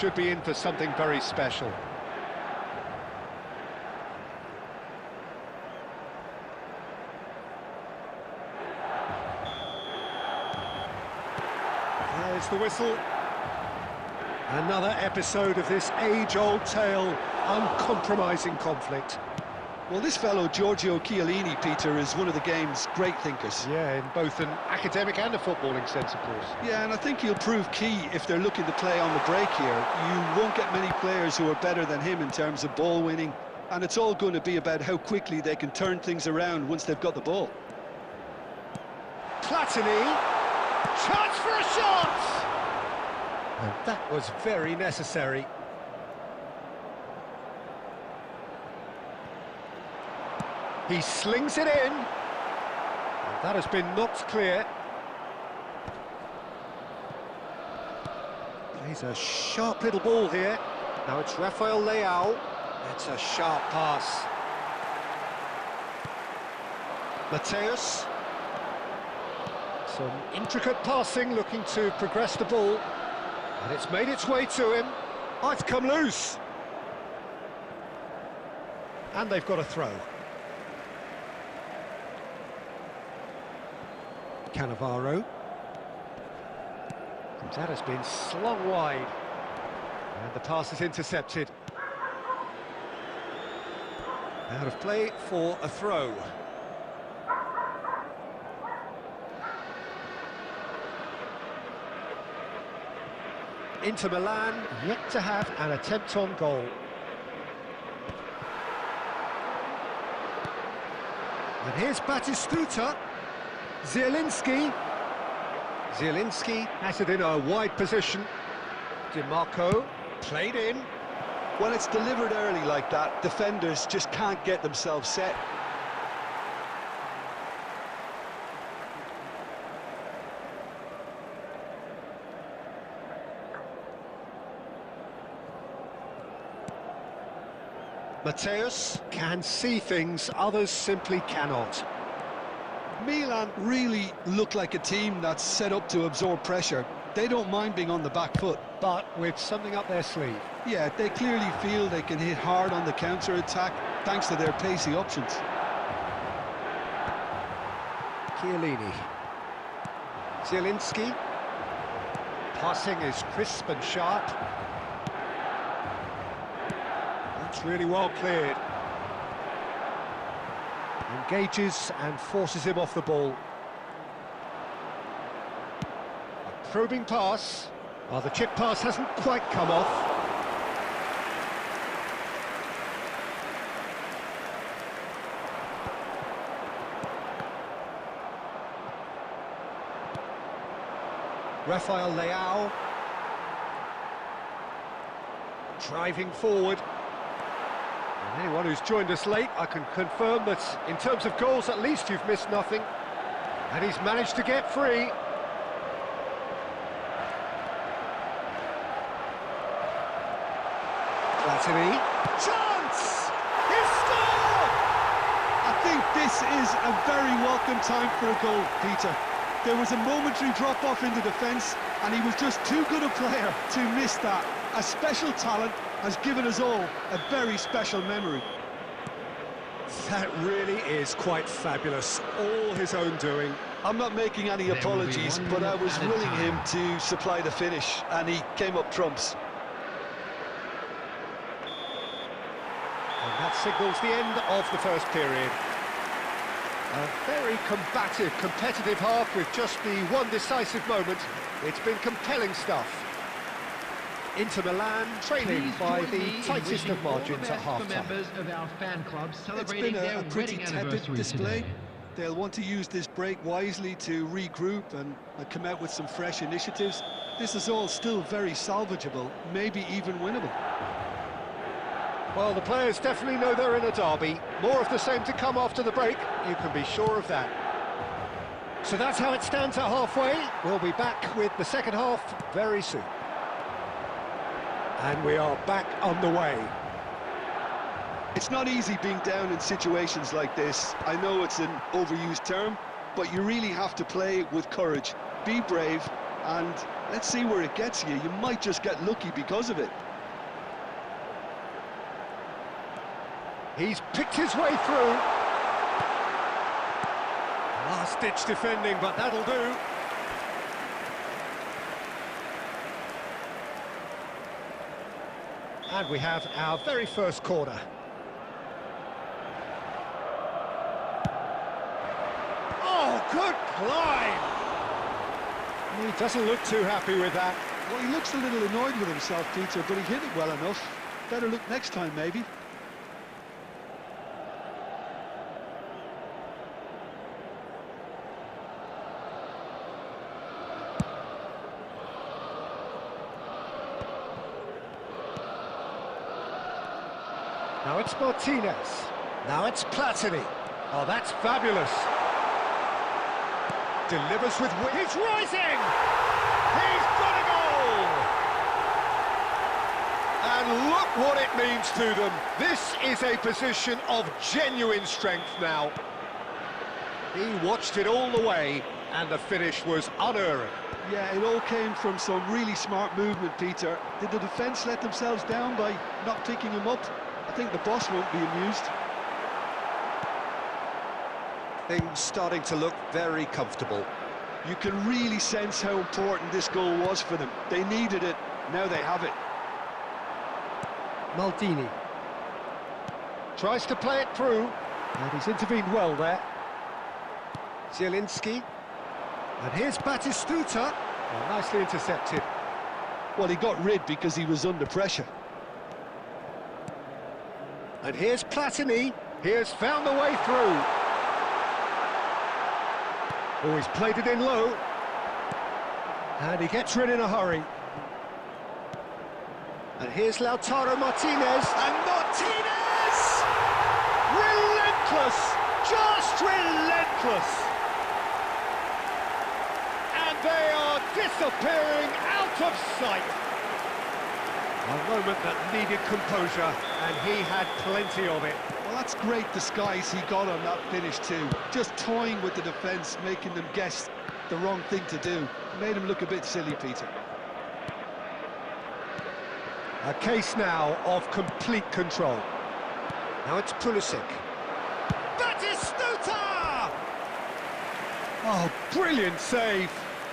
Should be in for something very special. There's the whistle. Another episode of this age-old tale, uncompromising conflict. Well, this fellow, Giorgio Chiellini, Peter, is one of the game's great thinkers. Yeah, in both an academic and a footballing sense, of course. Yeah, and I think he'll prove key if they're looking to play on the break here. You won't get many players who are better than him in terms of ball winning, and it's all going to be about how quickly they can turn things around once they've got the ball. Platini, chance for a shot! And that was very necessary. He slings it in. And that has been knocked clear. Plays a sharp little ball here. Now it's Rafael Leao. It's a sharp pass. Mateus. Some intricate passing, looking to progress the ball. And it's made its way to him. Oh, it's come loose. And they've got a throw. Cannavaro. And that has been slung wide. And the pass is intercepted. Out of play for a throw. Inter Milan yet to have an attempt on goal. And here's Batistuta. Zielinski. Zielinski has it in a wide position. DiMarco played in. When it's delivered early like that, defenders just can't get themselves set. Mateus can see things others simply cannot. Milan really look like a team that's set up to absorb pressure. They don't mind being on the back foot. But with something up their sleeve. Yeah, they clearly feel they can hit hard on the counter-attack thanks to their pacey options. Chiellini. Zielinski. Passing is crisp and sharp. That's really well cleared. Engages and forces him off the ball. A probing pass. Oh, the chip pass hasn't quite come off. Rafael Leao. Driving forward. And anyone who's joined us late, I can confirm that in terms of goals, at least you've missed nothing. And he's managed to get free. Platini. Chance! He's scored! I think this is a very welcome time for a goal, Peter. There was a momentary drop-off in the defence, and he was just too good a player to miss that. A special talent has given us all a very special memory. That really is quite fabulous. All his own doing. I'm not making any apologies, but I was willing him to supply the finish, and he came up trumps. And that signals the end of the first period. A very combative, competitive half with just the one decisive moment. It's been compelling stuff. Inter Milan trailing by the tightest of margins at half-time. It's been a pretty tepid display. Today. They'll want to use this break wisely to regroup and come out with some fresh initiatives. This is all still very salvageable, maybe even winnable. Well, the players definitely know they're in a derby. More of the same to come after the break, you can be sure of that. So that's how it stands at halfway. We'll be back with the second half very soon. And we are back on the way. It's not easy being down in situations like this. I know it's an overused term, but you really have to play with courage, be brave, and Let's see where it gets you. You might just get lucky because of it. He's picked his way through. Last-ditch defending, but that'll do. And we have our very first corner. Oh, good climb! He doesn't look too happy with that. Well, he looks a little annoyed with himself, Peter, but he hit it well enough. Better look next time, maybe. Now it's Martinez. Now it's Platini. Oh, that's fabulous. Delivers with... He's rising! He's got a goal! And look what it means to them. This is a position of genuine strength now. He watched it all the way, and the finish was unerring. Yeah, it all came from some really smart movement, Peter. Did the defence let themselves down by not picking him up? I think the boss won't be amused. Things starting to look very comfortable. You can really sense how important this goal was for them. They needed it, now they have it. Maldini tries to play it through, and he's intervened well there. Zielinski, and here's Batistuta. Oh, nicely intercepted. Well, he got rid because he was under pressure. And here's Platini. He has found the way through. Oh, he's played it in low. And he gets rid in a hurry. And here's Lautaro Martinez. And Martinez! Relentless! Just relentless! And they are disappearing out of sight. A moment that needed composure, and he had plenty of it. Well, that's great disguise he got on that finish too. Just toying with the defence, making them guess the wrong thing to do. Made him look a bit silly, Peter. A case now of complete control. Now it's Pulisic. Batistuta! Oh, brilliant save.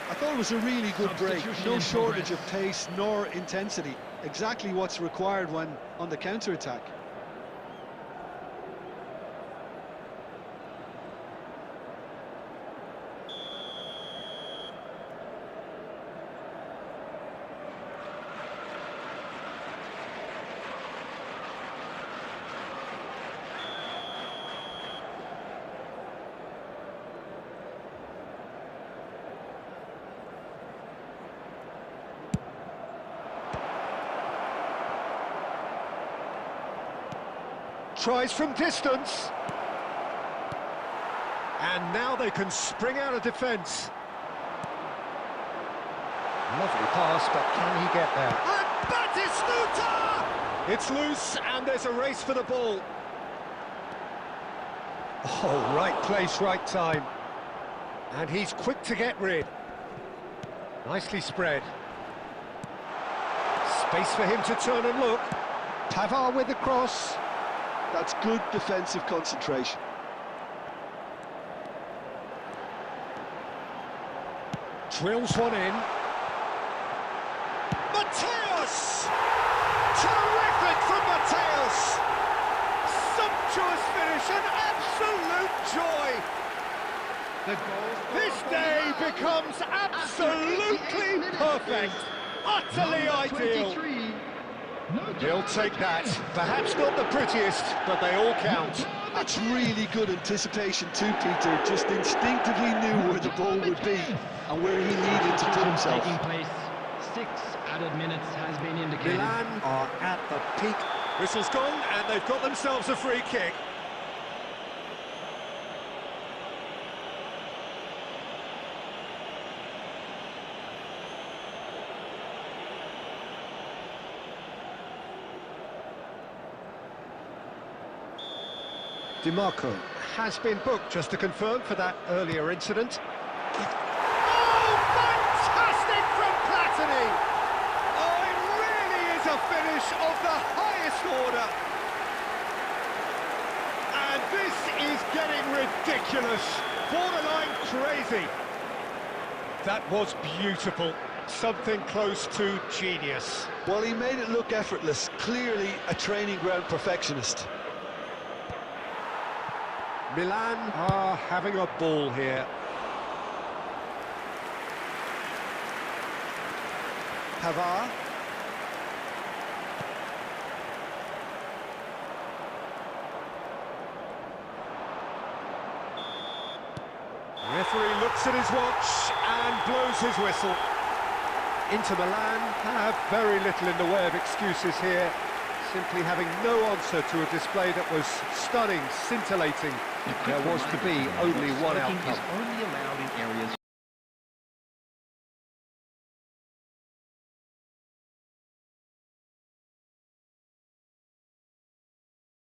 I thought it was a really good break. No shortage of pace nor intensity. Exactly what's required when on the counter-attack. Tries from distance. And now they can spring out of defence. Lovely pass, but can he get there? And Batistuta! It's loose, and there's a race for the ball. Oh, right place, right time. And he's quick to get rid. Nicely spread. Space for him to turn and look. Pavard with the cross. That's good defensive concentration. Drills one in. Mateus! Terrific from Mateus! Sumptuous finish, an absolute joy! This day becomes absolutely perfect, utterly ideal. He'll take that. Perhaps not the prettiest, but they all count. That's really good anticipation too, Peter. Just instinctively knew where the ball would be and where he needed to put himself. Taking place. 6 added minutes has been indicated. Milan are at the peak. Whistle's gone, and they've got themselves a free kick. DiMarco has been booked, just to confirm, for that earlier incident. Oh, fantastic from finish of the highest order. And this is getting ridiculous. Borderline crazy. That was beautiful. Something close to genius. Well, he made it look effortless. Clearly a training ground perfectionist. Milan are having a ball here. Pavard. Referee looks at his watch and blows his whistle. Inter Milan have very little in the way of excuses here, simply having no answer to a display that was stunning, scintillating. There was to be only one outcome. Is only allowed in areas